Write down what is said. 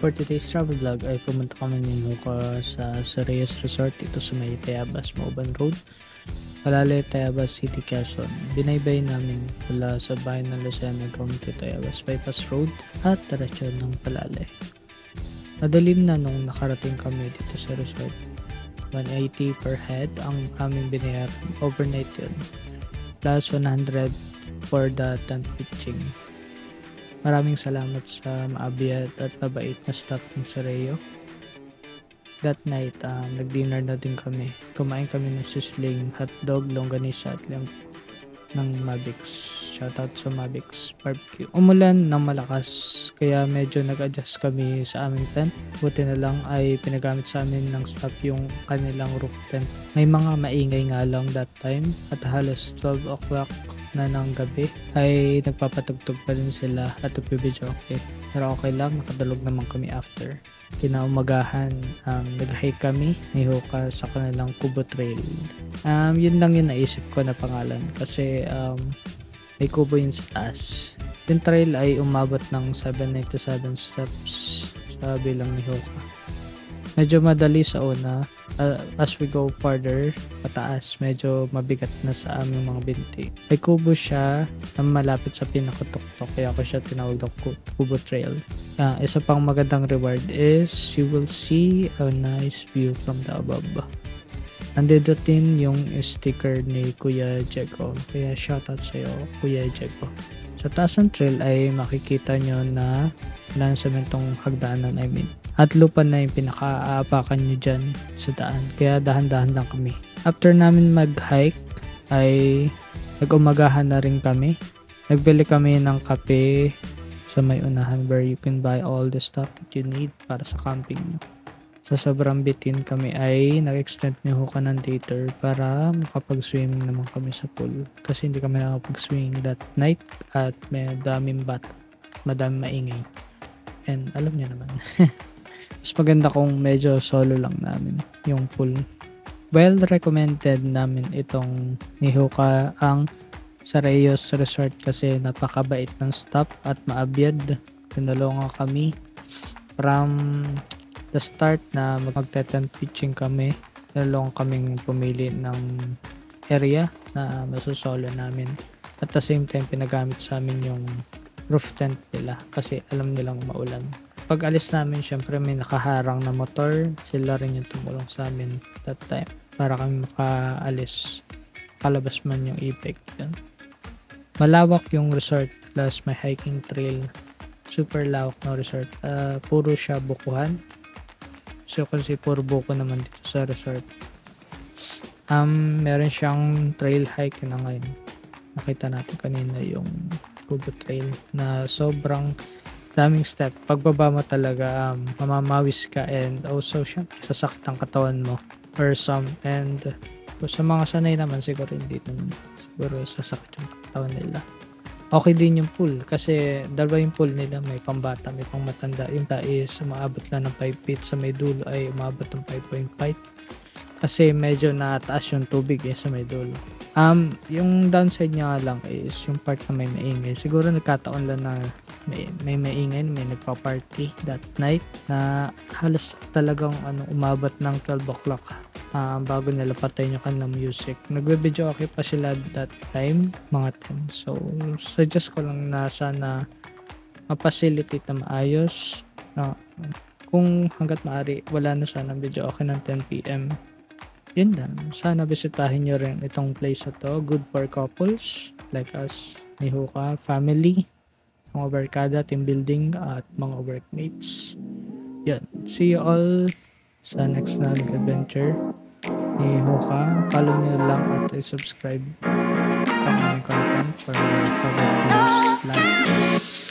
for today's travel vlog ay pumunta kami ni Huka sa Reyes Resort dito sa may Tayabas, Mauban Road, Palale, Tayabas City, Quezon. Binaybay namin mula sa bayan ng Lucena going to Tayabas Bypass Road at diretsyon ng Palale. Madilim na nung nakarating kami dito sa resort. 180 per head ang aming binayaran. Overnight yun. Plus 100 for the tent pitching. Maraming salamat sa maabiyat at mabait na staff ng Sereo. That night, nag-dinner na din kami. Kumain kami ng sizzling, hotdog, longganisa at lamb ng Mavix. Shoutout sa Mavix Barbecue. Umulan ng malakas kaya medyo nag-adjust kami sa aming tent. Buti na lang ay pinagamit sa amin ng staff yung kanilang roof tent. May mga maingay nga lang that time at halos 12 o'clock na ng gabi ay nagpapatugtog pa rin sila at nagbibidyo okay. Pero okay lang, nakadalog naman kami after. Kinaumagahan, nag-hike kami ni Huka sa kanilang Kubo Trail. Yun lang yung naisip ko na pangalan kasi may kubo yun sa taas. Yung trail ay umabot ng 797 steps sa bilang ni Huka. Medyo madali sa una. As we go farther pataas, medyo mabigat na sa aming mga binti. May kubo siya na malapit sa pinakatuktok kaya ako siya tinawag na Kubo Trail. Isa pang magandang reward is you will see a nice view from the above. Nandito din yung sticker ni Kuya Jego, kaya shoutout sa'yo Kuya Jego. Sa taas ng trail ay makikita nyo na wala sa mentong hagdanan, at lupa na yung pinaka-aapakan nyo dyan sa daan. Kaya dahan-dahan lang kami. After namin mag-hike ay nag-umagahan na rin kami. Nagbili kami ng kape sa may unahan where you can buy all the stuff that you need para sa camping nyo. Sa sobrang bitin kami ay nag-extend ni Huka ng dater para makapag-swimming naman kami sa pool. Kasi hindi kami nakapag-swimming that night at may daming bat, madaming maingay. And alam niyo naman. Mas maganda kung medyo solo lang namin yung pool. Well, recommended namin itong ni Huka ang sa Reyes Resort kasi napakabait ng staff at maabyad. Tinulungan kami from the start na mag-tent pitching kami. Tinulungan kaming pumili ng area na masusolo namin. At the same time, pinagamit sa amin yung roof tent nila kasi alam nilang maulan. Pag alis namin, syempre may nakaharang na motor. Sila rin yung tumulong sa amin that time para kami makaalis. Kalabas man yung ipek. Yan. Malawak yung resort plus may hiking trail. Super lawak na resort. Puro siya bukuhan. So kasi puro buko naman dito sa resort. Meron siyang trail hike na ngayon. Nakita natin kanina yung Kubo Trail na sobrang daming step. Pagbaba mo talaga, mamamawis ka and also syempre sasakit ang katawan mo or some. And sa mga sanay naman siguro hindi naman siguro sasakit yung katawan nila. Okay din yung pool kasi dalawa yung pool nila, may pambata, may pang matanda. Yung is umaabot lang ng 5 feet, sa may dulo ay umaabot ng 5.5 kasi medyo nataas yung tubig sa may dulo. Yung downside niya lang is yung part na may maingay. Siguro nagkataon lang na may maingay, may nagpa-party that night na halos talagang umabot ng 12 o'clock bago nila patay yung kanilang music. Nagbe-video okay pa sila that time, mga 10. So, suggest ko lang na sana ma-facilitate na maayos. Kung hanggat maaari, wala na sana video okay ng 10 PM. Yun lang. Sana bisitahin nyo rin itong place na to. Good for couples like us, ni Huka, family, mga barkada, team building, at mga workmates. Yan. See you all sa next na adventure ni Huka. Follow nyo lang at subscribe ang content for more travel videos like this.